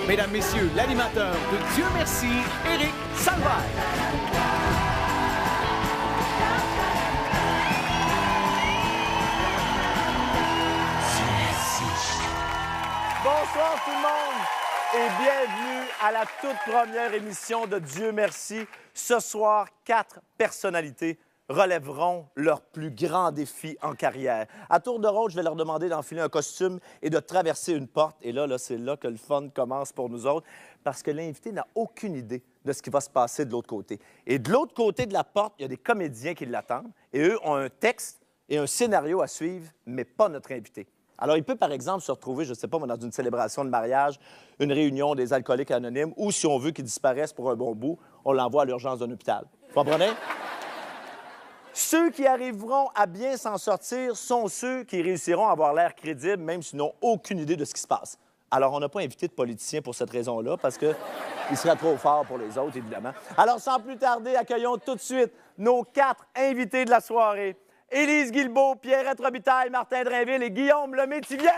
Mesdames, Messieurs, l'animateur de Dieu merci, Éric Salvaire. Bonsoir tout le monde et bienvenue à la toute première émission de Dieu merci. Ce soir, 4 personnalités relèveront leur plus grand défi en carrière. À tour de rôle, je vais leur demander d'enfiler un costume et de traverser une porte. Et là, c'est là que le fun commence pour nous autres, parce que l'invité n'a aucune idée de ce qui va se passer de l'autre côté. Et de l'autre côté de la porte, il y a des comédiens qui l'attendent, et eux ont un texte et un scénario à suivre, mais pas notre invité. Alors, il peut, par exemple, se retrouver, je ne sais pas, dans une célébration de mariage, une réunion des alcooliques anonymes, ou si on veut qu'il disparaisse pour un bon bout, on l'envoie à l'urgence d'un hôpital. Vous comprenez? Ceux qui arriveront à bien s'en sortir sont ceux qui réussiront à avoir l'air crédibles, même s'ils n'ont aucune idée de ce qui se passe. Alors, on n'a pas invité de politiciens pour cette raison-là, parce qu'il serait trop fort pour les autres, évidemment. Alors, sans plus tarder, accueillons tout de suite nos 4 invités de la soirée. Élise Guilbeault, Pierrette Robitaille, Martin Drainville et Guillaume Lemaitre-Vierge.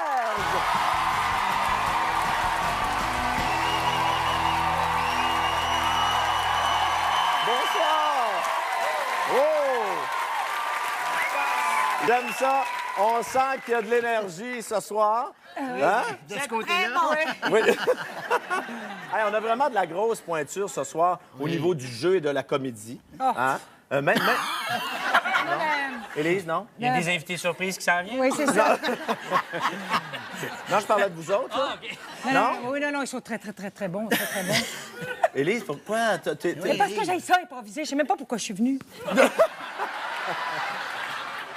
Bonsoir! Oh! J'aime ça. On sent qu'il y a de l'énergie ce soir. Hein? De ce côté-là, Oui. Hey, on a vraiment de la grosse pointure ce soir au niveau du jeu et de la comédie. Hein? Même... Non? Élise, non? il y a des invités surprises qui s'en viennent. Oui, c'est ça. Non, je parlais de vous autres. Là. Non? Oui, non, ils sont très bons, très bons. Élise, pourquoi? Mais parce que j'ai ça improvisé. Je sais même pas pourquoi je suis venue.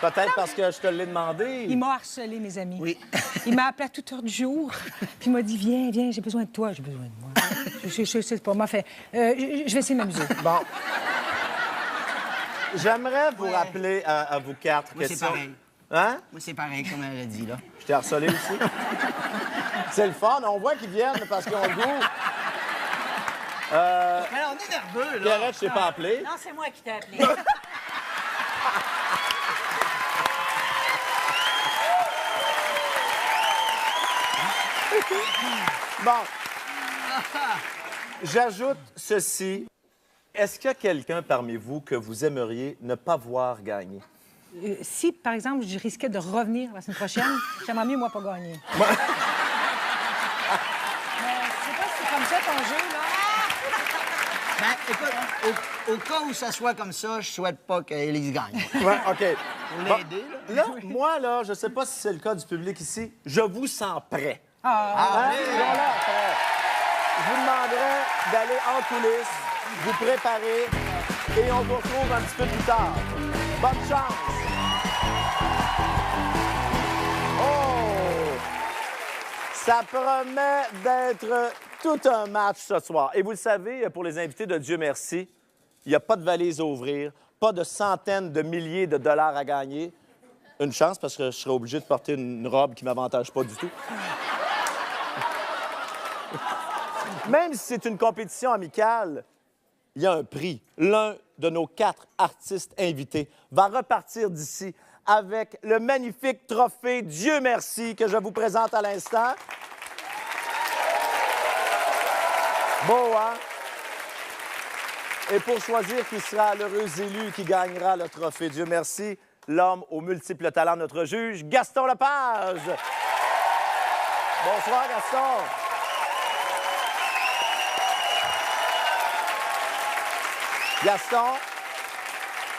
Peut-être parce que je te l'ai demandé. Il m'a harcelé, mes amis. Oui. Il m'a appelé à toute heure du jour. Puis il m'a dit, viens, j'ai besoin de toi. J'ai besoin de moi. Je sais pas, moi, fait. Je vais essayer de m'amuser. Bon. J'aimerais vous rappeler à vous 4 Moi, c'est questions. pareil. Hein? Moi, c'est pareil, comme elle a dit, là. Je t'ai harcelé aussi. C'est le fun. On voit qu'ils viennent parce qu'ils ont le goût. Mais on est nerveux, là. Pierrette, je t'ai pas appelé. Non, c'est moi qui t'ai appelé. Bon. J'ajoute ceci. Est-ce qu'il y a quelqu'un parmi vous que vous aimeriez ne pas voir gagner? Si, par exemple, je risquais de revenir la semaine prochaine, j'aimerais mieux, moi, pas gagner. Moi- Mais je sais pas si c'est comme ça ton jeu, là. Ben, écoute, au cas où ça soit comme ça, je souhaite pas qu'Élise gagne. Ouais, OK. Pour l'aider, là. Là, moi, là, je sais pas si c'est le cas du public ici, je vous sens prêt. Ah, Hein? Voilà, prêt. Je vous demanderai d'aller en coulisses, vous préparer, et on vous retrouve un petit peu plus tard. Bonne chance! Oh! Ça promet d'être tout un match ce soir. Et vous le savez, pour les invités de Dieu merci, il n'y a pas de valise à ouvrir, pas de centaines de milliers de dollars à gagner. Une chance, parce que je serais obligé de porter une robe qui ne m'avantage pas du tout. Même si c'est une compétition amicale, il y a un prix. L'un de nos 4 artistes invités va repartir d'ici avec le magnifique trophée Dieu merci que je vous présente à l'instant. Beau, hein? Et pour choisir qui sera l'heureux élu qui gagnera le trophée Dieu merci, l'homme aux multiples talents, notre juge, Gaston Lepage. Bonsoir, Gaston. Gaston,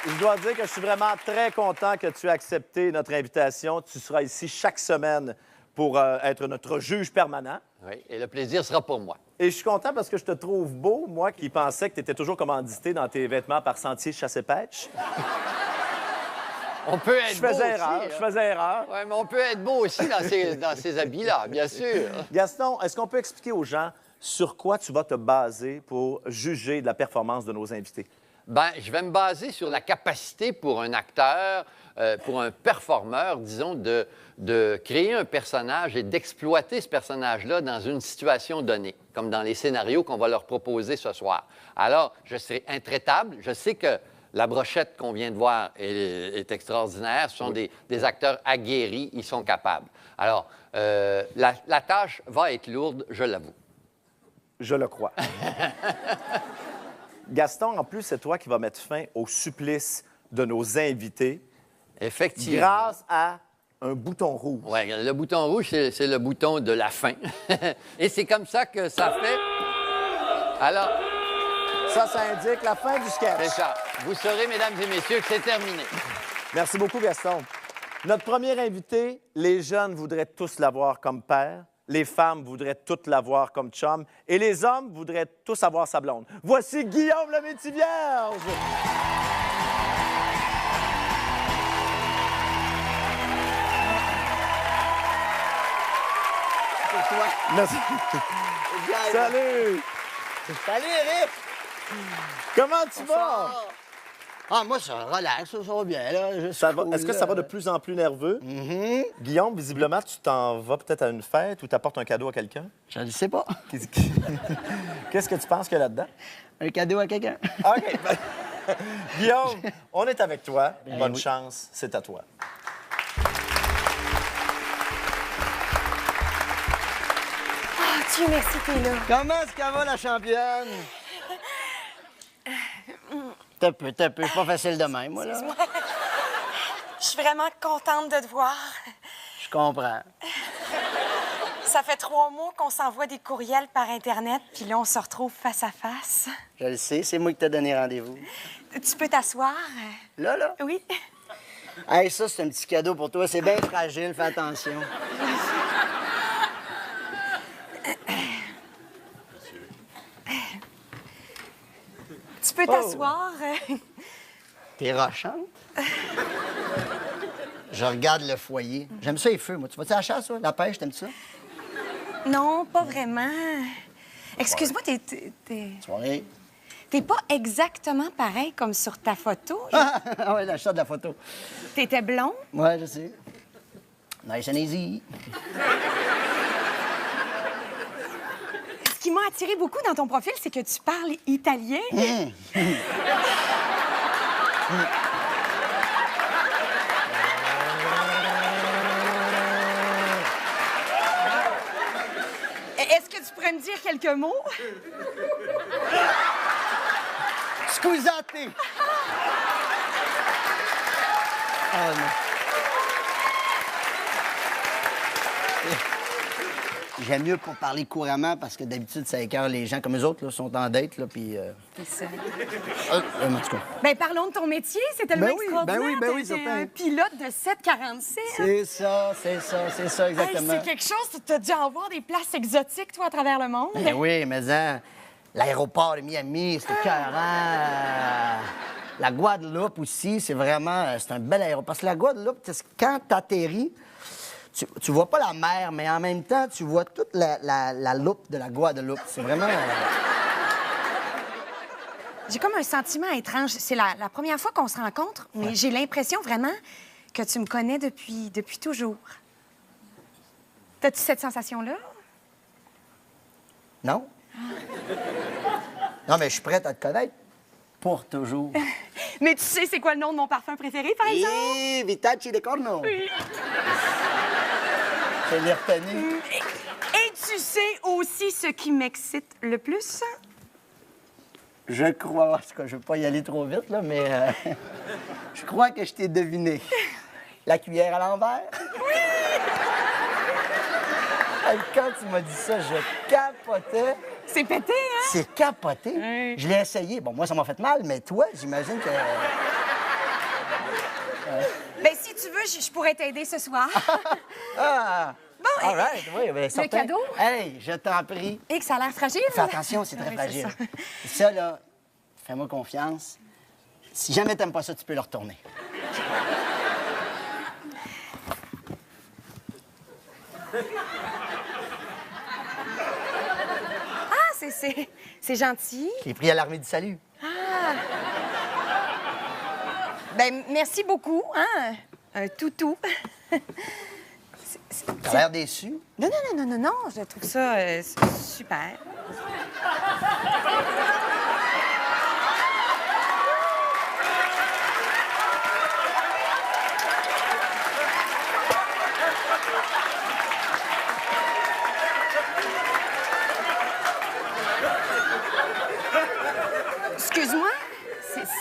je dois dire que je suis vraiment très content que tu aies accepté notre invitation. Tu seras ici chaque semaine pour être notre juge permanent. Oui, et le plaisir sera pour moi. Et je suis content parce que je te trouve beau, moi qui pensais que tu étais toujours commandité dans tes vêtements par Sentier Chasse-et-Pêche. On peut être Je beau faisais aussi, erreur, hein. je faisais erreur. Oui, mais on peut être beau aussi dans ces habits-là, bien sûr. Gaston, est-ce qu'on peut expliquer aux gens sur quoi tu vas te baser pour juger de la performance de nos invités? Bien, je vais me baser sur la capacité pour un acteur, pour un performeur, disons, de créer un personnage et d'exploiter ce personnage-là dans une situation donnée, comme dans les scénarios qu'on va leur proposer ce soir. Alors, je serai intraitable. Je sais que la brochette qu'on vient de voir est extraordinaire. Ce sont des acteurs aguerris. Ils sont capables. Alors, la tâche va être lourde, je l'avoue. Je le crois. Gaston, en plus, c'est toi qui vas mettre fin au supplice de nos invités Effectivement. grâce à un bouton rouge. Oui, le bouton rouge, c'est le bouton de la fin. Et c'est comme ça que ça fait. Alors, Ça indique la fin du sketch. c'est ça. Vous saurez, mesdames et messieurs, que c'est terminé. Merci beaucoup, Gaston. Notre premier invité, les jeunes voudraient tous l'avoir comme père, les femmes voudraient toutes l'avoir comme chum, et les hommes voudraient tous avoir sa blonde. Voici Guillaume le Métis-Vierge! C'est toi. Merci. Salut! Salut, Eric! Comment tu vas? Ah, moi, ça relaxe, ça va bien, là. Est-ce que ça va de plus en plus nerveux? Guillaume, visiblement, tu t'en vas peut-être à une fête ou t'apportes un cadeau à quelqu'un? Je ne sais pas. Qu'est-ce que tu penses qu'il y a là-dedans? Un cadeau à quelqu'un. OK. Guillaume, on est avec toi. Bonne oui. chance, c'est à toi. Dieu merci, t'es là. Comment est-ce qu'elle va, la championne? T'as peu. C'est pas facile de même, moi, là. Je suis vraiment contente de te voir. Je comprends. Ça fait 3 mois qu'on s'envoie des courriels par Internet, puis là, on se retrouve face à face. Je le sais, c'est moi qui t'ai donné rendez-vous. Tu peux t'asseoir? Là? Oui. Hey, ça, c'est un petit cadeau pour toi. C'est bien fragile, fais attention. Tu peux t'asseoir? T'es rochante? Je regarde le foyer. J'aime ça, les feux, moi. Tu vas-tu à la chasse, toi? La pêche, t'aimes ça? Non, pas vraiment. Excuse-moi, Soirée. t'es pas exactement pareil comme sur ta photo. Ah ouais, la shot de la photo. T'étais blond. Ouais, je sais. Nice and easy. Ce qui m'a attiré beaucoup dans ton profil, c'est que tu parles italien. Est-ce que tu pourrais me dire quelques mots? Scusate! Ah non. J'aime mieux pour parler couramment parce que d'habitude, ça écœure les gens comme eux autres, là, sont en date, là, puis... C'est ça. en tout cas. Ben, parlons de ton métier. C'est tellement Ben oui, extraordinaire. ben oui, T'es certain. un pilote de 747. C'est ça, exactement. Hey, c'est quelque chose. Tu as dû en voir des places exotiques, toi, à travers le monde. Ben oui, mais hein, l'aéroport de Miami, c'est écœurant. La Guadeloupe aussi, c'est vraiment... C'est un bel aéroport. Parce que la Guadeloupe, quand t'atterris, tu vois pas la mer, mais en même temps, tu vois toute la loupe de la Guadeloupe. C'est vraiment... J'ai comme un sentiment étrange. C'est la première fois qu'on se rencontre, mais j'ai l'impression vraiment que tu me connais depuis toujours. T'as-tu cette sensation-là? Non? Non, mais je suis prête à te connaître. Pour toujours. Mais tu sais c'est quoi le nom de mon parfum préféré, par exemple? Et Vitacci de Corno. Oui. Je l'ai retenu. Et tu sais aussi ce qui m'excite le plus? Je crois, en tout cas, je veux pas y aller trop vite, là, mais je crois que je t'ai deviné. La cuillère à l'envers? Oui! Quand tu m'as dit ça, je capotais. C'est pété, hein? C'est capoté. Oui. Je l'ai essayé. Bon, moi, ça m'a fait mal, mais toi, j'imagine que... Ben, si tu veux, je pourrais t'aider ce soir. Ah! Bon, All right, oui, bien, certain. cadeau? Hey, je t'en prie. Et que ça a l'air fragile. Fais attention, c'est très Oui, fragile. c'est Ça, là, fais-moi confiance. Si jamais t'aimes pas ça, tu peux le retourner. Ah, c'est gentil. Je l'ai pris à l'Armée du Salut. Ben, merci beaucoup, hein? Un toutou. T'as l'air déçu. Non, je trouve ça super.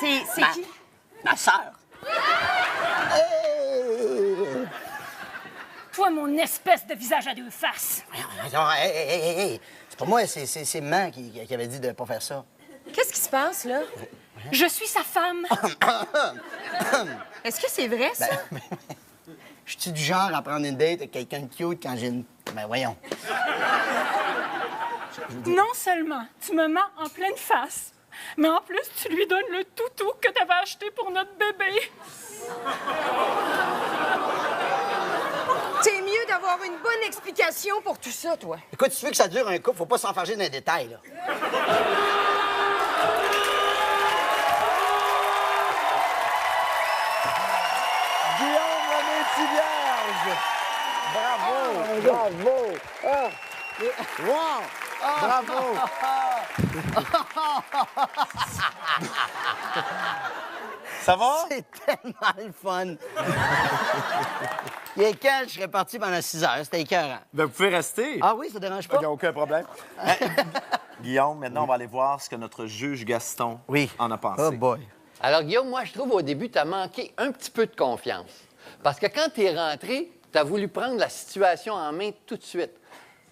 C'est qui? Ma sœur. Toi, mon espèce de visage à deux faces. Hey. C'est pas moi, c'est maman qui avait dit de pas faire ça. Qu'est-ce qui se passe, là? Je suis sa femme. Est-ce que c'est vrai, ça? Je suis du genre à prendre une date avec quelqu'un de cute quand j'ai une... Ben voyons. Non seulement tu me mens en pleine face, mais en plus, tu lui donnes le toutou que tu avais acheté pour notre bébé. T'es mieux d'avoir une bonne explication pour tout ça, toi. Écoute, tu veux que ça dure un couple, faut pas s'enfarger dans les détails, là. Guillaume Lemay-Thivierge! Bravo! Ah! Wow! Bravo! Ça va? C'est tellement le fun. Il est quand je serais parti pendant 6 heures, c'était écœurant. Ben, vous pouvez rester. Ah oui, ça dérange pas? Il n'y a aucun problème. Guillaume, maintenant, on va aller voir ce que notre juge Gaston en a pensé. Oh boy. Alors, Guillaume, moi, je trouve au début, tu as manqué un petit peu de confiance. Parce que quand tu es rentré, tu as voulu prendre la situation en main tout de suite.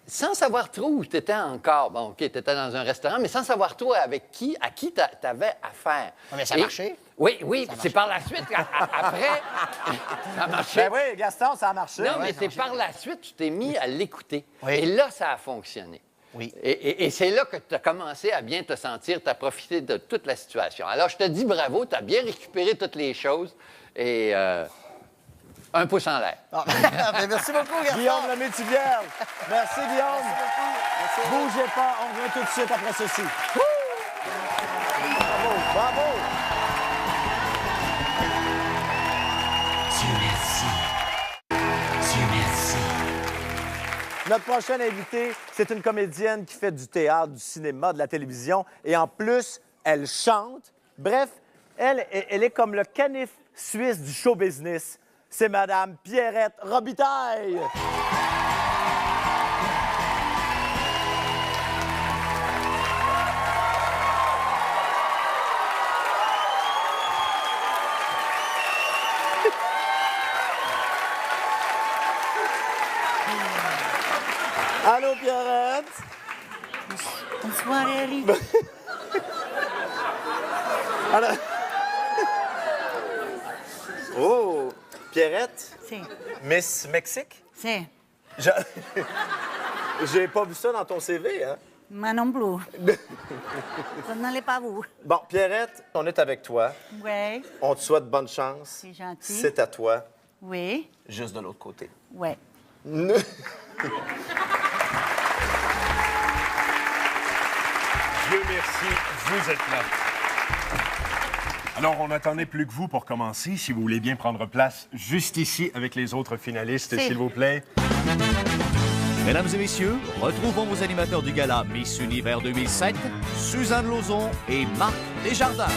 Sans savoir trop où tu étais encore. Bon, OK, tu étais dans un restaurant, mais sans savoir trop à qui tu avais affaire. Mais ça a marché. Oui, c'est par la suite, après, ça a marché. Ben oui, Gaston, ça a marché. Non, mais c'est par la suite, tu t'es mis à l'écouter. Oui. Et là, ça a fonctionné. Oui. Et c'est là que tu as commencé à bien te sentir, tu as profité de toute la situation. Alors, je te dis bravo, tu as bien récupéré toutes les choses et un pouce en l'air. Ah, ben, merci beaucoup, Gaston. Guillaume Lemay-Thivierge. Merci, Guillaume. Merci. Bougez pas, on revient tout de suite après ceci. Bravo! Notre prochaine invitée, c'est une comédienne qui fait du théâtre, du cinéma, de la télévision et en plus, elle chante. Bref, elle est comme le canif suisse du show business. C'est Madame Pierrette Robitaille. Allô, Pierrette? Bonsoir, Eric. Alors... Oh! Pierrette? Si, Miss Mexique? si. J'ai pas vu ça dans ton CV, hein? Moi non plus. Ça n'allait pas vous. Bon, Pierrette, on est avec toi. Oui, On te souhaite bonne chance. c'est gentil. C'est à toi, Oui, juste de l'autre côté. oui. Ne- Dieu merci, vous êtes là. Alors, on n'attendait plus que vous pour commencer. Si vous voulez bien prendre place juste ici avec les autres finalistes, Si. s'il vous plaît. Mesdames et messieurs, retrouvons vos animateurs du gala Miss Univers 2007, Suzanne Lauzon et Marc Desjardins.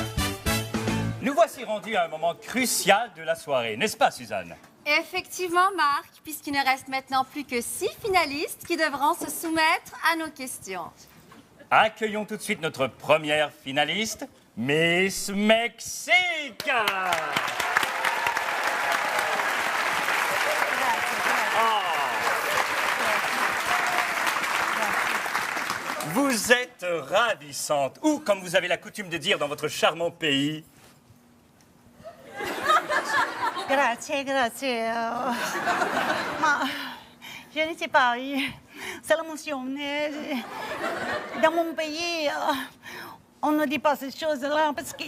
Nous voici rendus à un moment crucial de la soirée, n'est-ce pas, Suzanne? Effectivement, Marc, puisqu'il ne reste maintenant plus que 6 finalistes qui devront se soumettre à nos questions. Accueillons tout de suite notre première finaliste, Miss Mexique! Vous êtes ravissante, ou comme vous avez la coutume de dire dans votre charmant pays, Grazie, grazie. Ma je ne sais pas. C'est l'émotion. Dans mon pays, on ne dit pas ces choses-là parce que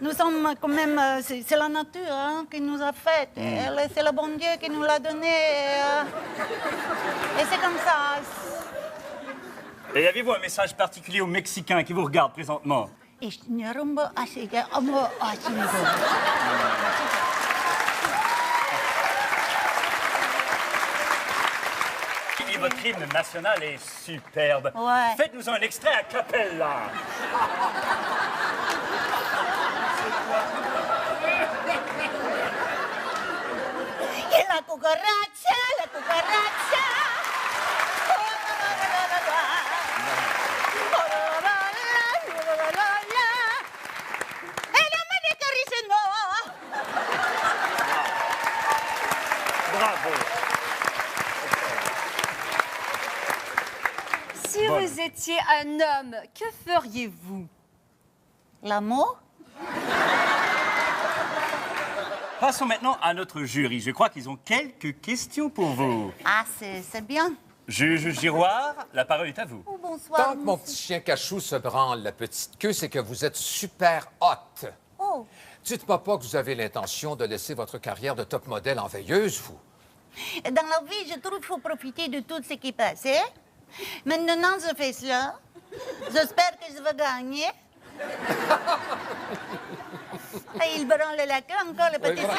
nous sommes quand même... C'est la nature hein, qui nous a fait. C'est le bon Dieu qui nous l'a donné. Et c'est comme ça. et avez-vous un message particulier aux Mexicains qui vous regardent présentement? Et votre hymne national est superbe. Ouais. Faites-nous un extrait a cappella. Et la cucaracha, la cucaracha. bonne. vous étiez un homme, que feriez-vous? L'amour? Passons maintenant à notre jury. Je crois qu'ils ont quelques questions pour vous. Ah, c'est bien. Juge Giroir, la parole est à vous. Oh, bonsoir. Tant que mon petit chien cachou se branle la petite queue, c'est que vous êtes super hot. Oh. Dites-moi pas que vous avez l'intention de laisser votre carrière de top modèle en veilleuse, vous. Dans la vie, je trouve qu'il faut profiter de tout ce qui passe. Hein? Maintenant, je fais cela. J'espère que je vais gagner. Et il branle la queue encore, le petit chien.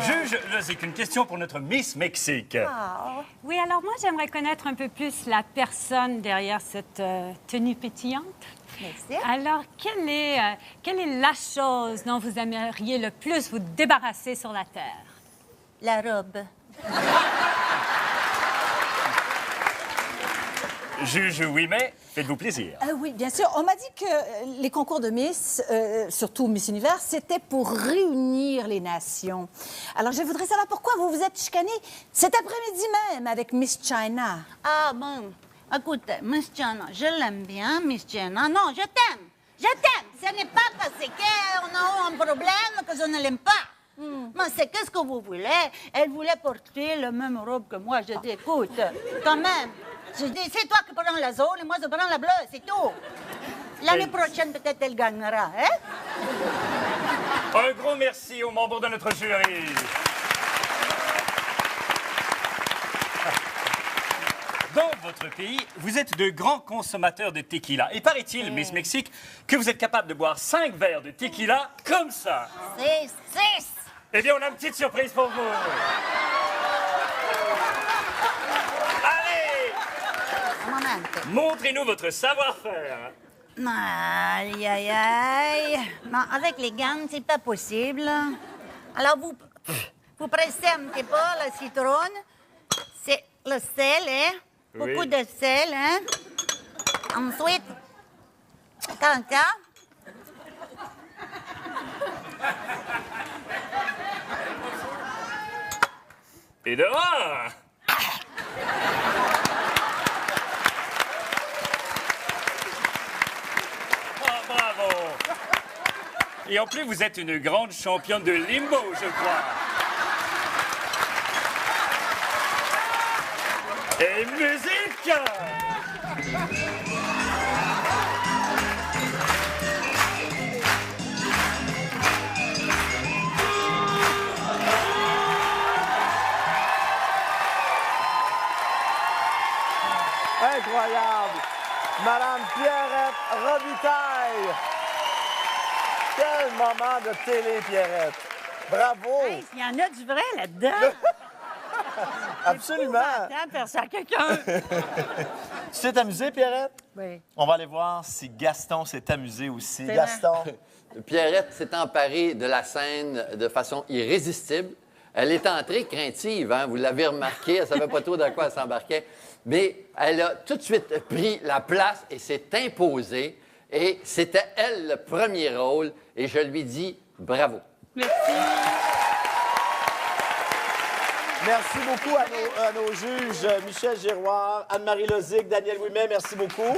Juge Lozic, une question pour notre Miss Mexique. Oui, alors moi, j'aimerais connaître un peu plus la personne derrière cette tenue pétillante. Merci. Alors, quelle est la chose dont vous aimeriez le plus vous débarrasser sur la Terre? La robe. Juge Ouimet, faites-vous plaisir. Oui, bien sûr. On m'a dit que les concours de Miss, surtout Miss Univers, c'était pour réunir les nations. Alors, je voudrais savoir pourquoi vous vous êtes chicanés cet après-midi même avec Miss China. Ah, bon. Écoute, Miss China, je l'aime bien, Miss China. Non, je t'aime. Je t'aime. Ce n'est pas parce qu'on a eu un problème que je ne l'aime pas. Mais c'est qu'est-ce que vous voulez? Elle voulait porter la même robe que moi. Je dis, écoute, quand même. Je dis, c'est toi qui prends la jaune et moi je prends la bleue, c'est tout. L'année prochaine, peut-être, elle gagnera, hein? Un gros merci aux membres de notre jury. Dans votre pays, vous êtes de grands consommateurs de tequila. Et paraît-il, Miss Mexique, que vous êtes capable de boire 5 verres de tequila comme ça. 6. Eh bien, on a une petite surprise pour vous. Montrez-nous votre savoir-faire. Aïe, aïe, aïe. Non, avec les gants, c'est pas possible. Alors, vous pressez un petit peu la citronne. C'est le sel, hein? Oui. Beaucoup de sel, hein? Ensuite, comme ça. Et dehors! Bravo! Et en plus, vous êtes une grande championne de limbo, je crois. Et musique! Incroyable! Madame Pierrette Robitaille! Quel moment de télé, Pierrette! Bravo! Hey, il y en a du vrai là-dedans. Absolument! Attends, faire ça à quelqu'un. Tu t'es amusé, Pierrette? Oui. On va aller voir si Gaston s'est amusé aussi. C'est Gaston! Pierrette s'est emparée de la scène de façon irrésistible. Elle est entrée craintive, hein? Vous l'avez remarqué, elle ne savait pas trop dans quoi elle s'embarquait. Mais elle a tout de suite pris la place et s'est imposée. Et c'était elle le premier rôle. Et je lui dis bravo. Merci. Merci beaucoup à nos juges, Michel Giroir, Anne-Marie Lozic, Daniel Ouimet, merci beaucoup.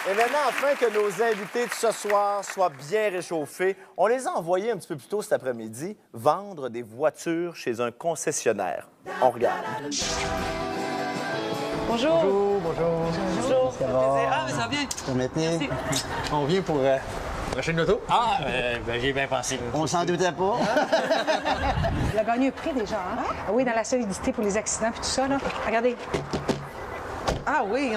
Et maintenant, afin que nos invités de ce soir soient bien réchauffés, on les a envoyés un petit peu plus tôt cet après-midi vendre des voitures chez un concessionnaire. On regarde. Bonjour. Bonjour. Bonjour. Ça va? Ah, mais ça va bien. Merci. On vient pour acheter une auto. Ah, j'ai bien pensé. On s'en doutait pas. Il a gagné un prix déjà, hein? Ah oui, dans la solidité pour les accidents et tout ça, là. Regardez. Ah oui,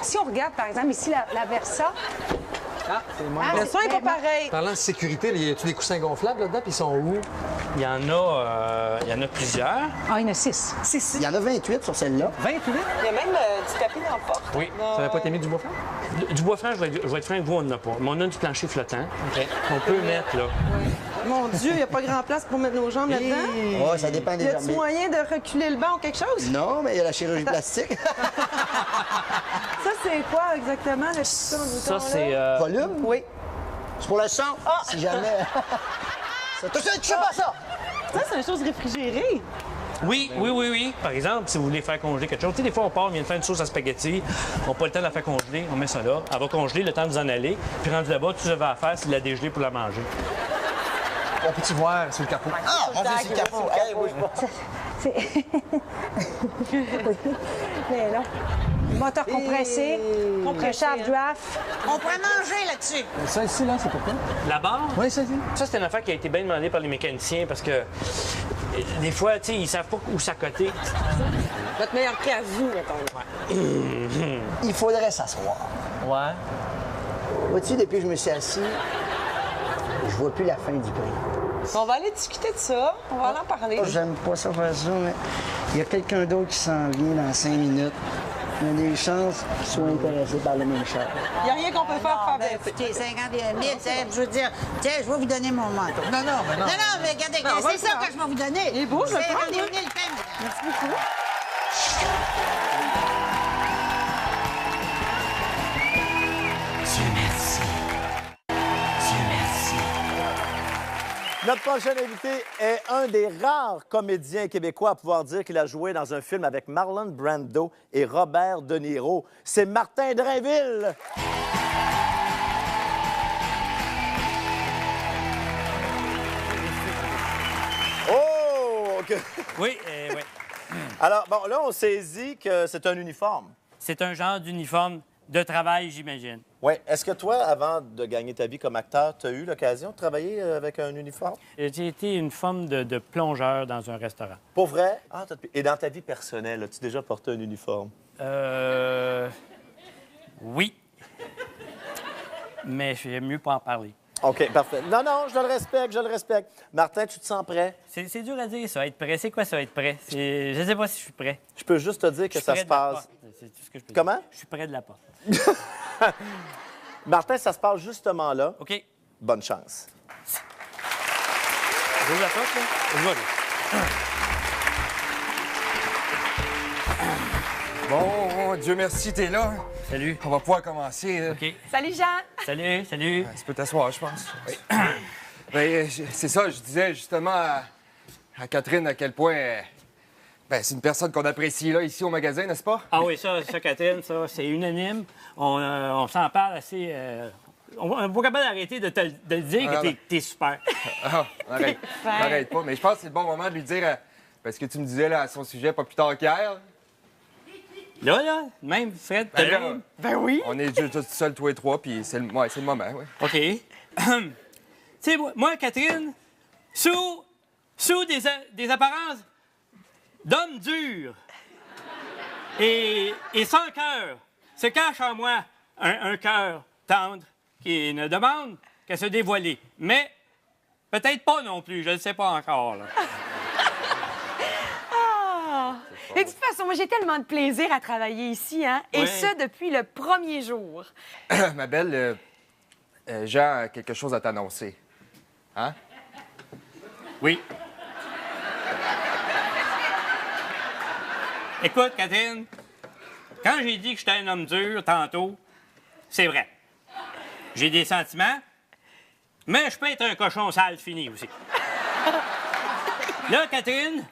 Si on regarde, par exemple, ici, la Versa. Ah, c'est moins. Le son est pas pareil. Parlant de sécurité, y a-tu des coussins gonflables là-dedans, puis ils sont où? Il y en a plusieurs. Ah, il y en a 6. Il y en a 28 sur celle-là. 28? Il y a même du tapis dans le porte. Oui. Ça n'avait pas été mis du bois franc? Du bois franc, je vais être franc avec vous, on n'en a pas. Mais on a du plancher flottant. OK. On peut mettre, là. Mon Dieu, il n'y a pas grand place pour mettre nos jambes là-dedans. Oh, ça dépend des Y jambes. a-tu moyen de reculer le banc ou quelque chose? Non, mais il y a la chirurgie plastique. Ça, c'est quoi exactement, le petit bouton Ça, là? c'est... Volume? Oui. C'est pour le sang, si jamais... Ça, touche pas ça! Ça, c'est une chose réfrigérée. Oui. Par exemple, si vous voulez faire congeler quelque chose, tu sais, des fois, on part, on vient de faire une sauce à spaghetti, on n'a pas le temps de la faire congeler, on met ça là. Elle va congeler le temps de vous en aller, puis rendu là-bas, tout ce que vous avez à faire, c'est de la dégeler pour la manger. On peut-tu voir sur le capot? Ah, on veut sur le capot. Hey, bouge pas. Mais là, moteur compressé, shaft draft. On pourrait manger là-dessus. Ça ici, là, c'est pourquoi? La barre? Oui, ça ici. Ça, c'est une affaire qui a été bien demandée par les mécaniciens parce que des fois, tu sais, ils savent pas où s'accoter. Votre meilleur prix à vous, mettons. Il faudrait s'asseoir. Ouais. Vois-tu, depuis que je me suis assis, je vois plus la fin du prix. On va aller discuter de ça. On va en parler. J'aime pas ça faire ça, mais il y a quelqu'un d'autre qui s'en vient dans 5 minutes. Il y a des chances qu'il soit intéressé par le même char. Il n'y a rien qu'on peut faire pour faire Écoutez, 51 000, je veux dire, tiens, je vais vous donner mon manteau. Non, mais non. Non, mais regardez, c'est ça que je vais vous donner. Il est beau, je le prends. 51 000 peines. Merci beaucoup. Dieu merci. Dieu merci. Notre prochain invité est un des rares comédiens québécois à pouvoir dire qu'il a joué dans un film avec Marlon Brando et Robert De Niro. C'est Martin Drainville. Oh! OK. Oui, oui. Alors, bon, là, on saisit que c'est un uniforme. C'est un genre d'uniforme de travail, j'imagine. Oui. Est-ce que toi, avant de gagner ta vie comme acteur, tu as eu l'occasion de travailler avec un uniforme? J'ai été une forme de plongeur dans un restaurant. Pour vrai? Ah, et dans ta vie personnelle, as-tu déjà porté un uniforme? Oui. Mais j'aime mieux pas en parler. OK, parfait. Non, je le respecte, je le respecte. Martin, tu te sens prêt? C'est dur à dire, ça, être prêt. C'est quoi, ça, être prêt? Je sais pas si je suis prêt. Je peux juste te dire que ça se passe. C'est tout ce que je peux Comment? dire. Je suis près de la porte. Martin, ça se passe justement là. OK. Bonne chance. J'ouvre la porte, là? Je vais, là. Bon, Dieu merci, t'es là. Salut. On va pouvoir commencer. OK. Salut, Jean. Salut. Tu peux t'asseoir, je pense. Oui. Ben, c'est ça, je disais justement à Catherine à quel point... c'est une personne qu'on apprécie là, ici au magasin, n'est-ce pas? Ah oui, ça Catherine, ça, c'est unanime. On s'en parle assez... On n'est pas capable d'arrêter de le dire que t'es super. Arrête. Arrête pas. Mais je pense que c'est le bon moment de lui dire... parce que tu me disais là, à son sujet pas plus tard qu'hier. Là, même, Fred, t'as vu? Ben oui. On est juste seuls, tous les trois, puis c'est le moment, oui. OK. Tu sais, moi, Catherine, sous des apparences d'homme dur et sans cœur, se cache en moi un cœur tendre qui ne demande qu'à se dévoiler. Mais peut-être pas non plus, je ne sais pas encore. Là. Et de toute façon, moi, j'ai tellement de plaisir à travailler ici, hein? Et ça, depuis le premier jour. Ma belle, Jean a quelque chose à t'annoncer. Hein? Oui. Écoute, Catherine, quand j'ai dit que j'étais un homme dur tantôt, c'est vrai. J'ai des sentiments, mais je peux être un cochon sale fini aussi. Là, Catherine,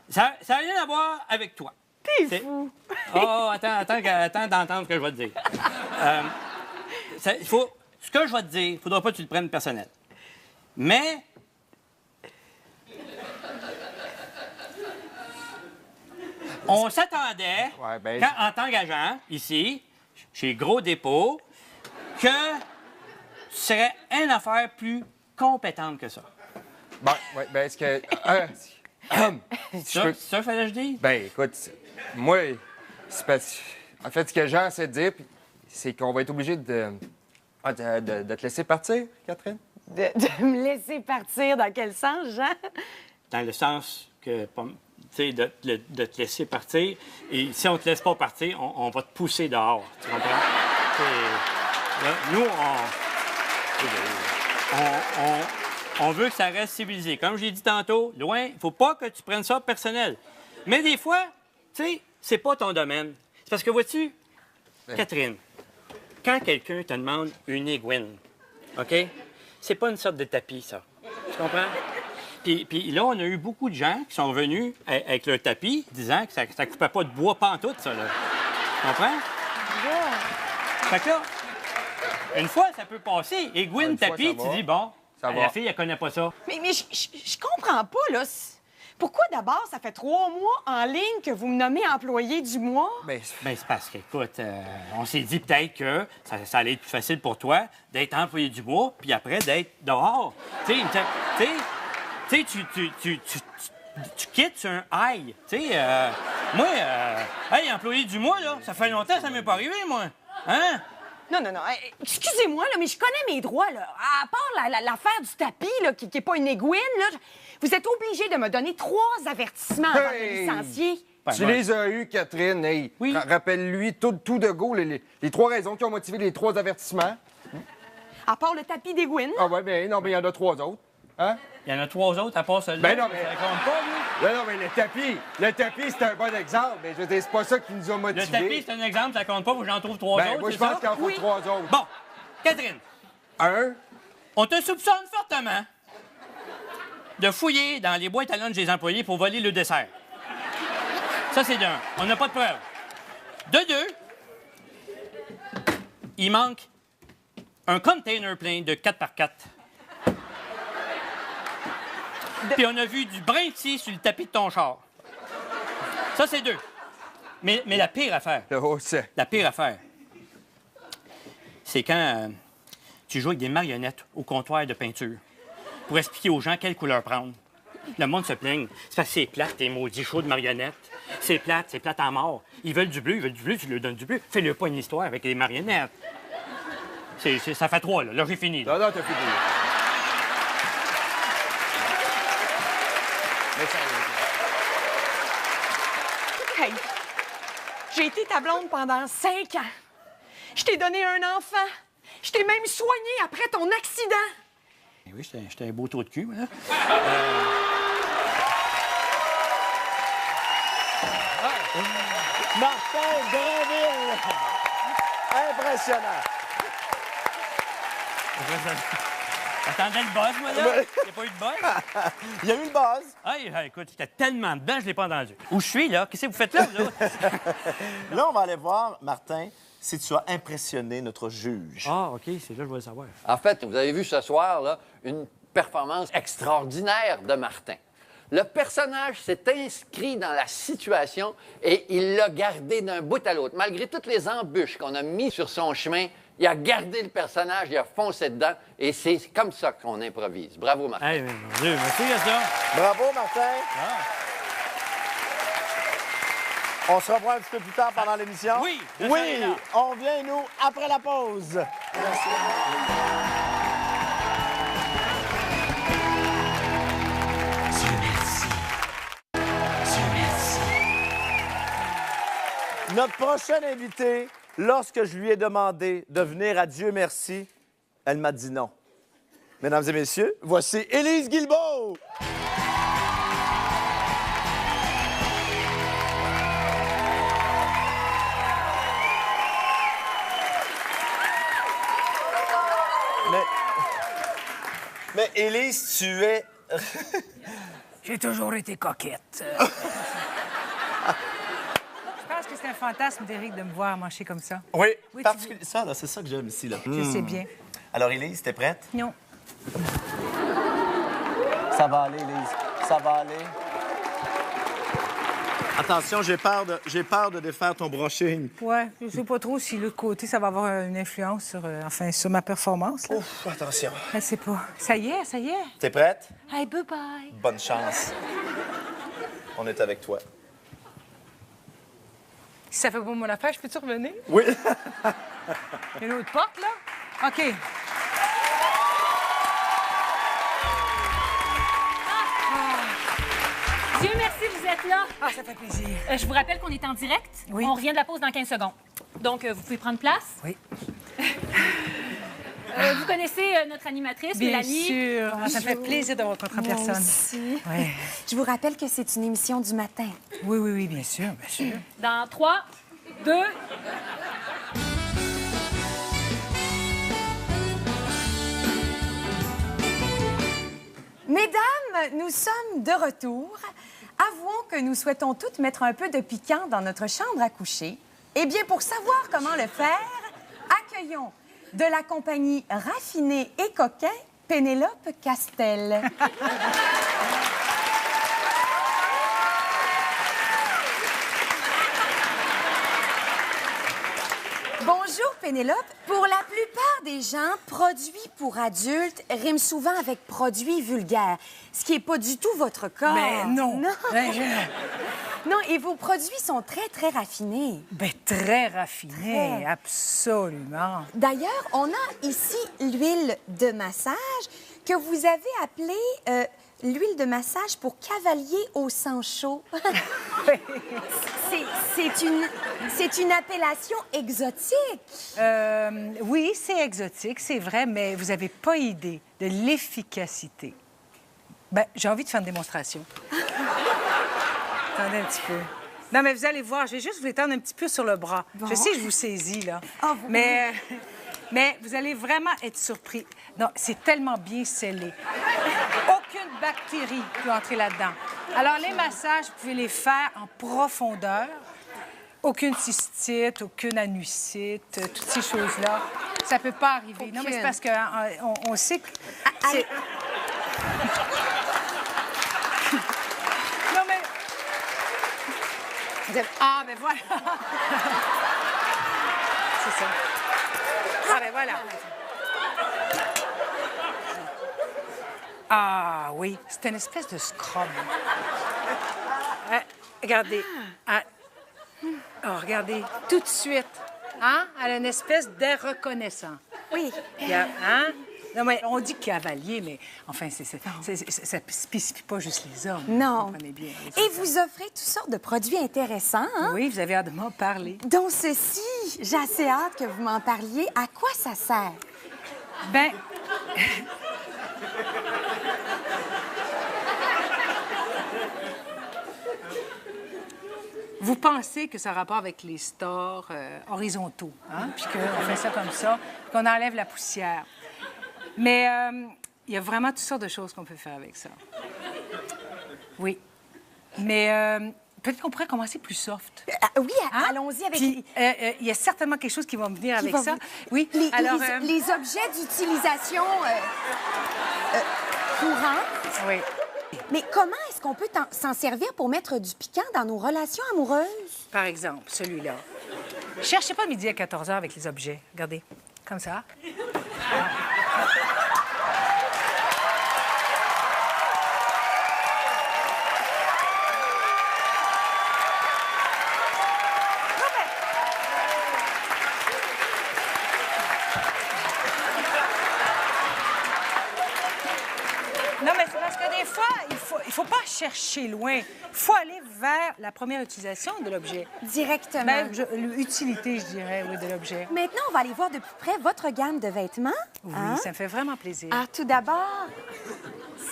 ça n'a rien à voir avec toi. T'es fou. Oh, attends d'entendre ce que je vais te dire. Ce que je vais te dire, il ne faudra pas que tu le prennes personnel. Mais... on s'attendait, en t'engageant ici, chez Gros Dépôt, que tu serais une affaire plus compétente que ça. Est-ce que... C'est ça qu'il fallait que je dise? Écoute, moi, c'est parce... En fait, ce que Jean essaie de dire, c'est qu'on va être obligé de te laisser partir, Catherine. De me laisser partir dans quel sens, Jean? Dans le sens que, tu sais, de te laisser partir. Et si on te laisse pas partir, on va te pousser dehors. Tu comprends? Là, nous, on veut que ça reste civilisé. Comme je l'ai dit tantôt, loin, il faut pas que tu prennes ça personnel. Mais des fois, tu sais, c'est pas ton domaine. C'est parce que, vois-tu, Catherine, quand quelqu'un te demande une aiguine, OK? C'est pas une sorte de tapis, ça. Tu comprends? Puis là, on a eu beaucoup de gens qui sont venus avec leur tapis, disant que ça coupait pas de bois pantoute, ça, là. Tu comprends? Fait que là, une fois, ça peut passer. Aiguine, tapis, tu dis, bon, la fille, elle connaît pas ça. Mais je comprends pas, là. Pourquoi d'abord, ça fait 3 mois en ligne que vous me nommez employé du mois? Ben, c'est parce qu'écoute, on s'est dit peut-être que ça allait être plus facile pour toi d'être employé du mois, puis après d'être dehors. Tu sais, tu quittes sur un high. Tu sais, moi, employé du mois, là, ça fait longtemps que ça m'est pas arrivé, moi. Hein? Non. Excusez-moi, là, mais je connais mes droits, là. À part l'affaire du tapis, là, qui n'est pas une aiguine, là, vous êtes obligé de me donner 3 avertissements avant de me licencier. Tu les as eus, Catherine. Hey, oui. Rappelle-lui tout de go les 3 raisons qui ont motivé les 3 avertissements. À part le tapis d'aiguine. Ah ouais, ben non, mais il y en a 3 autres. Hein? Il y en a 3 autres à part celui-là. Ben non, mais... Ça compte pas, lui. Non, mais le tapis, c'est un bon exemple. Mais je veux dire, c'est pas ça qui nous a motivés. Le tapis, c'est un exemple, ça compte pas, faut que j'en trouve 3 autres, moi, je pense qu'il en faut 3 autres. Bon, Catherine. On te soupçonne fortement de fouiller dans les boîtes à lunch des employés pour voler le dessert. Ça, c'est d'un. On n'a pas de preuve. De 2, il manque un container plein de 4x4. Puis on a vu du brin de scie sur le tapis de ton char. Ça, c'est 2. Mais la pire affaire... La pire affaire, c'est quand tu joues avec des marionnettes au comptoir de peinture pour expliquer aux gens quelle couleur prendre. Le monde se plaigne. C'est parce que c'est plate, tes maudits shows de marionnettes. C'est plate à mort. Ils veulent du bleu, tu leur donnes du bleu. Fais-le pas une histoire avec les marionnettes. Ça fait 3, là. Là, j'ai fini. Là. Non, t'as fini. Hey, j'ai été ta blonde pendant 5 ans. Je t'ai donné un enfant. Je t'ai même soigné après ton accident. Oui, j'étais un beau trou de cul, moi, là. Martin Granville! Impressionnant! J'attendais le buzz, moi, là. Il n'y a pas eu de buzz? Il y a eu le buzz. Ah, écoute, j'étais tellement dedans, je ne l'ai pas entendu. Où je suis, là? Qu'est-ce que vous faites là, vous autres? Là, on va aller voir, Martin, si tu as impressionné notre juge. Ah, OK, c'est là que je voulais savoir. En fait, vous avez vu ce soir, là, une performance extraordinaire de Martin. Le personnage s'est inscrit dans la situation et il l'a gardé d'un bout à l'autre. Malgré toutes les embûches qu'on a mises sur son chemin, il a gardé le personnage, il a foncé dedans et c'est comme ça qu'on improvise. Bravo, Martin. Hey, mon Dieu, merci, Gaston. Bravo, Martin. On se revoit un petit peu plus tard pendant l'émission. Oui, on vient, nous, après la pause. Merci. Notre prochaine invitée, lorsque je lui ai demandé de venir à Dieu merci, elle m'a dit non. Mesdames et messieurs, voici Élise Guilbeault! Mais Élise, tu es... J'ai toujours été coquette. Je pense que c'est un fantasme d'Éric de me voir marcher comme ça. Oui, Oui, ça, là, c'est ça que j'aime ici, là. Je sais bien. Alors, Élise, t'es prête? Non. Ça va aller, Élise. Ça va aller. Attention, j'ai peur de défaire ton brushing. Ouais, je sais pas trop si l'autre côté, ça va avoir une influence sur ma performance. Là. Ouf, attention. Je sais pas. Ça y est. T'es prête? Hey, bye-bye. Bonne chance. On est avec toi. Si ça fait pas mon affaire, je peux-tu revenir? Oui. Il y a une autre porte, là? OK. Dieu merci, vous êtes là. Ah, ça fait plaisir. Je vous rappelle qu'on est en direct. Oui. On revient de la pause dans 15 secondes. Donc, vous pouvez prendre place. Oui. Vous connaissez notre animatrice, Bien Mélanie? sûr. Ça me fait plaisir de vous rencontrer en personne. Aussi. Ouais. Je vous rappelle que c'est une émission du matin. Oui, bien sûr. Dans 3, 2... Mesdames, nous sommes de retour. Avouons que nous souhaitons toutes mettre un peu de piquant dans notre chambre à coucher. Eh bien, pour savoir comment le faire, accueillons de la compagnie raffinée et coquin, Pénélope Castel. Bonjour, Pénélope. Pour la plupart des gens, produits pour adultes rime souvent avec produits vulgaires, ce qui n'est pas du tout votre cas. Mais non. Non. Ben, Non, et vos produits sont très, très raffinés. ben, très raffiné, Très. absolument. D'ailleurs, on a ici l'huile de massage que vous avez appelée l'huile de massage pour cavalier au sang chaud. C'est une appellation exotique. Oui, c'est exotique, c'est vrai, mais vous n'avez pas idée de l'efficacité. Ben, j'ai envie de faire une démonstration. Attendez un petit peu. Non, mais vous allez voir, je vais juste vous étendre un petit peu sur le bras. Bon. Je sais que je vous saisis, là. Ah, vous- mais vous allez vraiment être surpris. Non, c'est tellement bien scellé. Aucune bactérie peut entrer là-dedans. Alors, les massages, vous pouvez les faire en profondeur. Aucune cystite, aucune anucite, toutes ces choses-là. Ça peut pas arriver. Non, mais c'est parce qu'on on sait que... c'est- Non, mais... Ah, ben voilà. C'est ça. Ah, ben voilà. Ah, oui. C'est une espèce de scrub. Regardez. Ah. Oh, regardez. Tout de suite. Hein? Elle a une espèce d'air reconnaissant. Oui. Hein? Non, mais on dit cavalier, mais enfin, ça ne spécifie pas juste les hommes. Non. Vous comprenez bien. Et vous offrez toutes sortes de produits intéressants, hein? Oui, vous avez hâte de m'en parler. Dont ceci, j'ai assez hâte que vous m'en parliez. À quoi ça sert? Ben... Vous pensez que ça a rapport avec les stores horizontaux, hein? Puis qu'on fait ça comme ça, qu'on enlève la poussière. Mais il y a vraiment toutes sortes de choses qu'on peut faire avec ça. Oui. Mais peut-être qu'on pourrait commencer plus soft. Oui, allons-y avec... Puis il y a certainement quelque chose qui va me venir avec va ça. vous- Oui. Les, Alors, les objets d'utilisation courants. Oui. Mais comment est-ce qu'on peut s'en servir pour mettre du piquant dans nos relations amoureuses? Par exemple, celui-là. Cherchez pas midi à 14 h avec les objets. Regardez, comme ça. Non, mais c'est parce que des fois, il faut pas chercher loin. Il faut aller vers la première utilisation de l'objet. Directement. Ben, l'utilité, je dirais, oui, de l'objet. Maintenant, on va aller voir de plus près votre gamme de vêtements. Oui, hein? ça me fait vraiment plaisir. Ah, tout d'abord,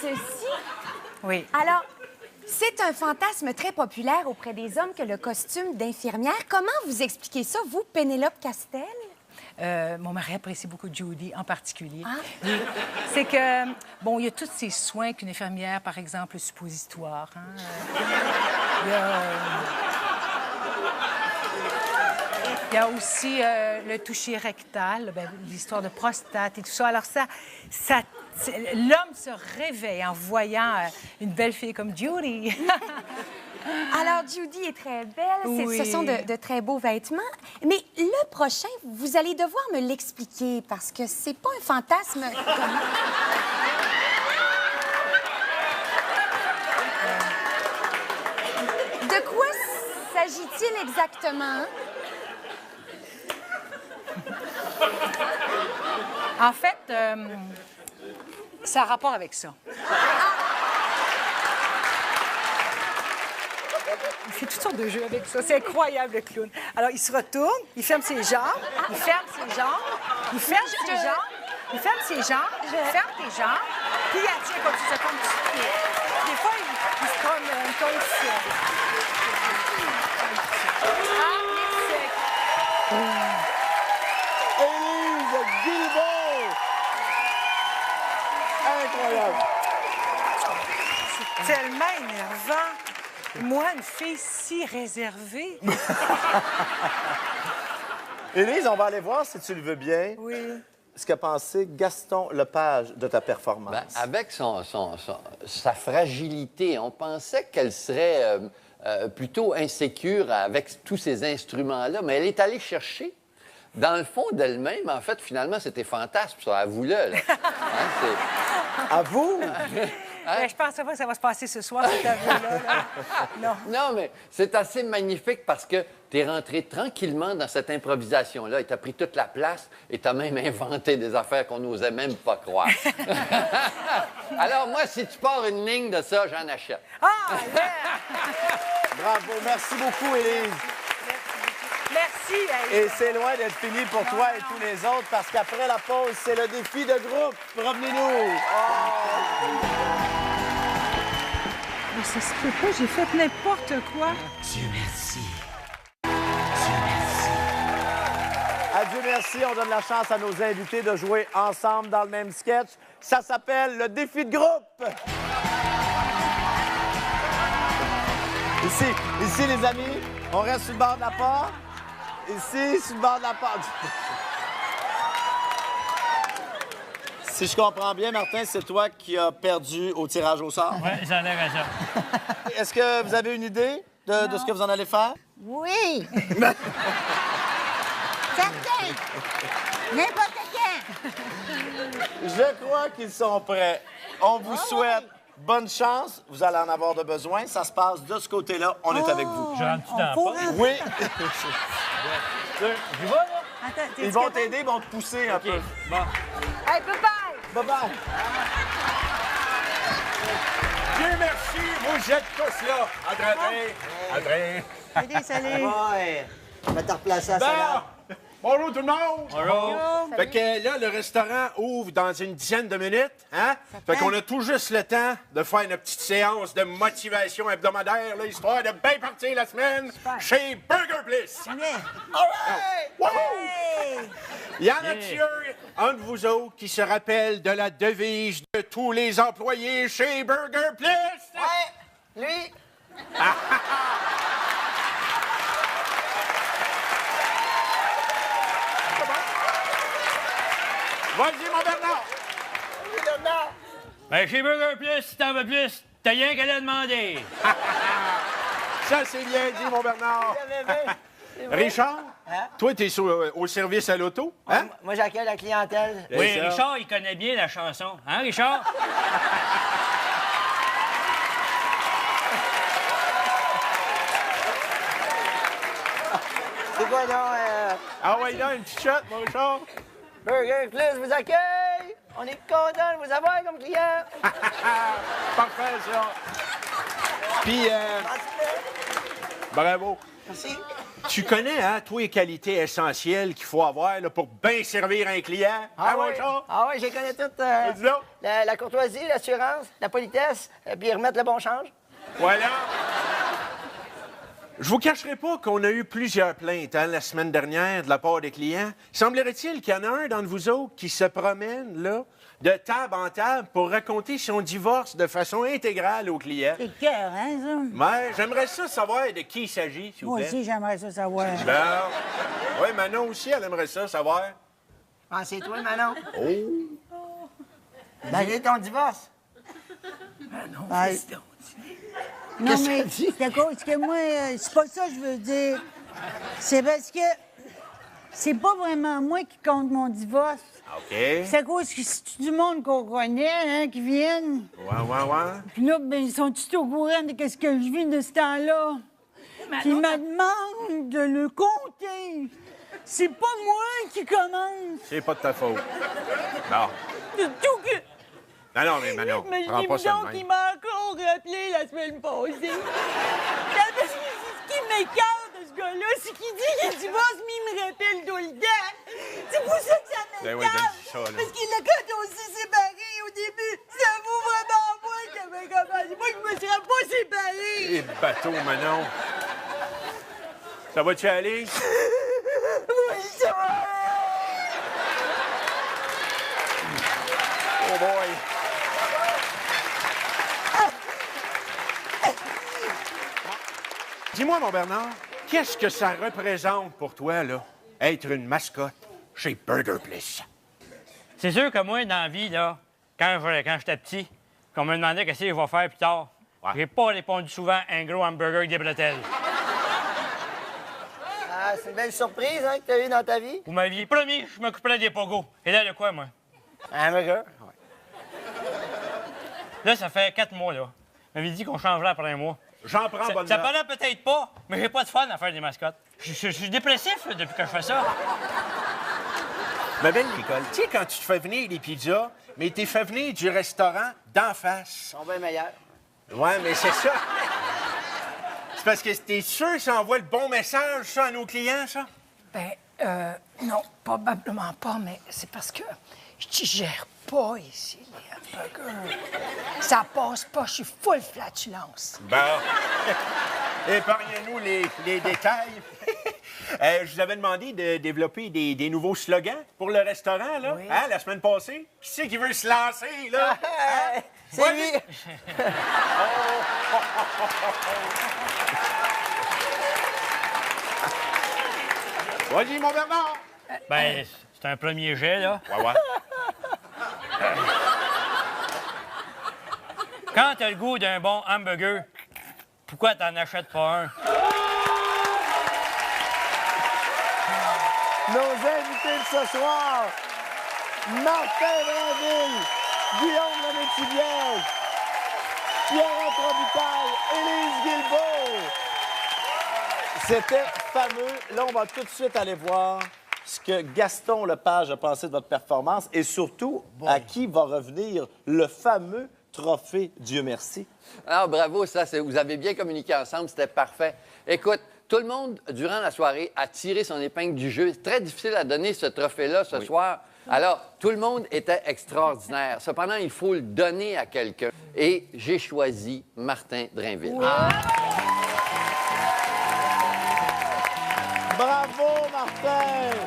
ceci. Oui. Alors, c'est un fantasme très populaire auprès des hommes que le costume d'infirmière. Comment vous expliquez ça, vous, Pénélope Castel? Mon mari apprécie beaucoup Judy en particulier. Ah. Oui. C'est que, bon, il y a tous ces soins qu'une infirmière, par exemple, le suppositoire. Hein? Il y a aussi le toucher rectal, ben, l'histoire de prostate et tout ça. Alors l'homme se réveille en voyant une belle fille comme Judy. Alors, Judy est très belle. Oui. Ce sont de très beaux vêtements. Mais le prochain, vous allez devoir me l'expliquer parce que c'est pas un fantasme comme... De quoi s'agit-il exactement? En fait, ça a rapport avec ça. Il fait toutes sortes de jeux avec ça. C'est incroyable, le clown. Alors, il se retourne, il ferme ses jambes, il ferme ses jambes, il ferme ses jambes, il ferme ses jambes, il ferme tes jambes, puis il tient comme ça, comme ça. Des fois, il se comme ça. Élise Guilbeault! Incroyable! tellement énervant. Moi, une fille si réservée. Élise, on va aller voir, si tu le veux bien, ce qu'a pensé Gaston Lepage de ta performance. Ben, avec sa fragilité, on pensait qu'elle serait plutôt insécure avec tous ces instruments-là, mais elle est allée chercher, dans le fond d'elle-même, en fait, finalement, c'était fantasme, ça, avoue-le. Là. Avoue? Ben, je pense pas que ça va se passer ce soir, cet aveu-là. Non. Non, mais c'est assez magnifique parce que tu es rentré tranquillement dans cette improvisation-là et tu as pris toute la place et tu as même inventé des affaires qu'on n'osait même pas croire. Alors, moi, si tu pars une ligne de ça, j'en achète. Bravo. Merci beaucoup, Élise. Merci. Et c'est loin d'être fini pour toi et tous les autres parce qu'après la pause, c'est le défi de groupe. Revenez-nous. Mais ça se peut pas, j'ai fait n'importe quoi. Dieu merci. À Dieu merci, on donne la chance à nos invités de jouer ensemble dans le même sketch. Ça s'appelle le défi de groupe. Ici, les amis, on reste sur le bord de la porte. Ici, sur le bord de la porte. Si je comprends bien, Martin, c'est toi qui as perdu au tirage au sort. Oui, j'en ai raison. Est-ce que vous avez une idée de ce que vous en allez faire? Oui! Certain! N'importe quand! Je crois qu'ils sont prêts. On vous souhaite bonne chance. Vous allez en avoir de besoin. Ça se passe de ce côté-là. On est avec vous. Je rentre-tu dans la porte? Oui. Je vais, là? Attends, Ils vont t'aider, ils vont te pousser un peu. Bon. Hey, bye-bye! Bye-bye. Dieu merci, vous êtes tous là. André. Salut. Ouais. Je vais te replacer à Bon. ça. Bonjour tout le monde! Bonjour. Fait que là, le restaurant ouvre dans une dizaine de minutes, hein? Fait qu'on a tout juste le temps de faire une petite séance de motivation hebdomadaire, là, histoire de bien partir la semaine chez Burger Bliss. All right! Wouhou! Y en a-t-il un de vous autres qui se rappelle de la devise de tous les employés chez Burger Bliss? Ouais, lui. Vas-y, mon Bernard! Oui, Bernard. Ben, chez Burger Plus, si t'en veux plus, t'as rien qu'à le demander. Ça, c'est bien dit, mon Bernard. Richard, toi, t'es au service à l'auto, hein? Moi, j'accueille la clientèle. Oui, ça. Richard, il connaît bien la chanson. Hein, Richard? C'est quoi, donc? Ah ouais, là, une petite shot, mon Richard. Burger Plus vous accueille. On est content de vous avoir comme client. Parfait, ça. Puis, bravo. Merci. Tu connais, hein, toi, les qualités essentielles qu'il faut avoir là, pour bien servir un client? Ah mon oui, Richard? je les connais toutes. Dis-donc. La courtoisie, l'assurance, la politesse, puis remettre le bon change. Voilà. Je vous cacherai pas qu'on a eu plusieurs plaintes la semaine dernière de la part des clients. Semblerait-il qu'il y en a un d'entre vous autres qui se promène, là, de table en table pour raconter son divorce de façon intégrale aux clients. C'est cœur, hein, ça? Mais j'aimerais ça savoir de qui il s'agit, s'il vous Moi plaît. aussi, j'aimerais ça savoir. Bon. Oui, Manon aussi, elle aimerait ça savoir. Ah, c'est toi, Manon? Oh! Dis ton divorce. Non, mais c'est à cause que moi, c'est pas ça que je veux dire. C'est parce que c'est pas vraiment moi qui compte mon divorce. OK. C'est à cause que c'est tout du monde qu'on connaît, hein, qui viennent. Ouais. Puis là, ben, ils sont tous au courant de ce que je vis de ce temps-là. Puis ils me demandent de le compter. C'est pas moi qui commence. C'est pas de ta faute. Non. Surtout que... Non, mais Manon, Mais prends pas ça de il même. m'a encore rappelé la semaine passée. Parce que ce qui m'écarte de ce gars-là, c'est qu'il dit qu'il divorce, mais il me rappelle tout le temps. C'est pour ça que ça Ben m'écarte. oui, ben dis ça, là. Parce qu'il a quand on s'est séparés au début, ça vaut vraiment moi qui avait commencé. Moi, je me serais pas séparée. Et bateau, Manon. Ça va-tu aller? Oui, ça va. Oh boy. Dis-moi, mon Bernard, qu'est-ce que ça représente pour toi, là, être une mascotte chez Burger Place? C'est sûr que moi, dans la vie, là, quand j'étais petit, qu'on me demandait qu'est-ce que je vais faire plus tard, j'ai pas répondu souvent un gros hamburger avec des bretelles. Ah, c'est une belle surprise hein, que tu as eue dans ta vie. Vous m'aviez promis que je m'occuperais des pogos. Et là, de quoi, moi? Un hamburger? Là, ça fait 4 mois, là. On m'avait dit qu'on changerait après un mois. J'en prends bonne Ça note. paraît peut-être pas, mais j'ai pas de fun à faire des mascottes. Je suis dépressif là, depuis que je fais ça. Ma belle Nicole, tu sais, quand tu te fais venir les pizzas, mais t'es fait venir du restaurant d'en face. Ils sont bien meilleurs. Ouais, mais c'est ça. C'est parce que t'es sûr que ça envoie le bon message, ça, à nos clients, ça? Ben, non, probablement pas, mais c'est parce que je digère pas ici, les hamburgers. Ça passe pas, je suis full flatulence. Bon. Épargnez-nous les détails. Je vous avais demandé de développer des nouveaux slogans pour le restaurant, là. Oui. Hein, la semaine passée. Qui c'est qui veut se lancer, là? Hein? C'est Ouais, lui! Vas-y, mon Bernard! Ben, c'est un premier jet, là. Ouais. Quand t'as le goût d'un bon hamburger, pourquoi t'en achètes pas un? Nos invités de ce soir, Martin Drainville, Guillaume Lamétivierge, Pierre Robitaille, Élise Guilbeault. C'était fameux. Là, on va tout de suite aller voir ce que Gaston Lepage a pensé de votre performance et surtout à qui va revenir le fameux trophée Dieu merci. Alors, bravo, ça, vous avez bien communiqué ensemble, c'était parfait. Écoute, tout le monde, durant la soirée, a tiré son épingle du jeu. C'est très difficile à donner ce trophée-là ce soir. Alors, tout le monde était extraordinaire. Cependant, il faut le donner à quelqu'un. Et j'ai choisi Martin Drainville. Bravo, Martin!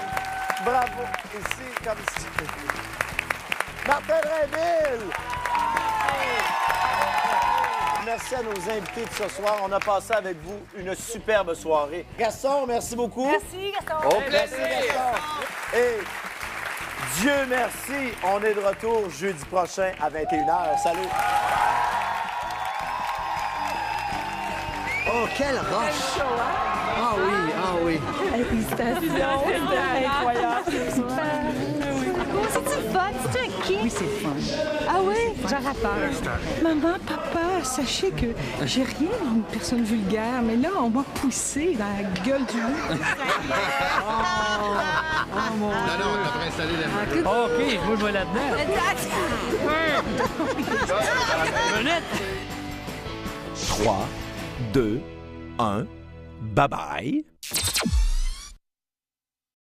Bravo! Ici, comme ici. Martin Drainville! Merci à nos invités de ce soir. On a passé avec vous une superbe soirée. Gaston, merci beaucoup. Merci, Gaston. Au Merci, plaisir! Gaston. Et Dieu merci, on est de retour jeudi prochain à 21h. Salut! Oh, quelle roche! Ah oui, ah oui. Félicitations, c'était incroyable. C'est-tu fun? C'est un kick? Oui, c'est le fun. Ah oui? J'en ai peur. Maman, papa, sachez que j'ai rien d'une personne vulgaire, mais là, on m'a poussé dans la gueule du loup. Oh mon Dieu. Non, on devrait installer la OK, moi, je vais là-dedans. Minute. 3, 2, 1, bye bye.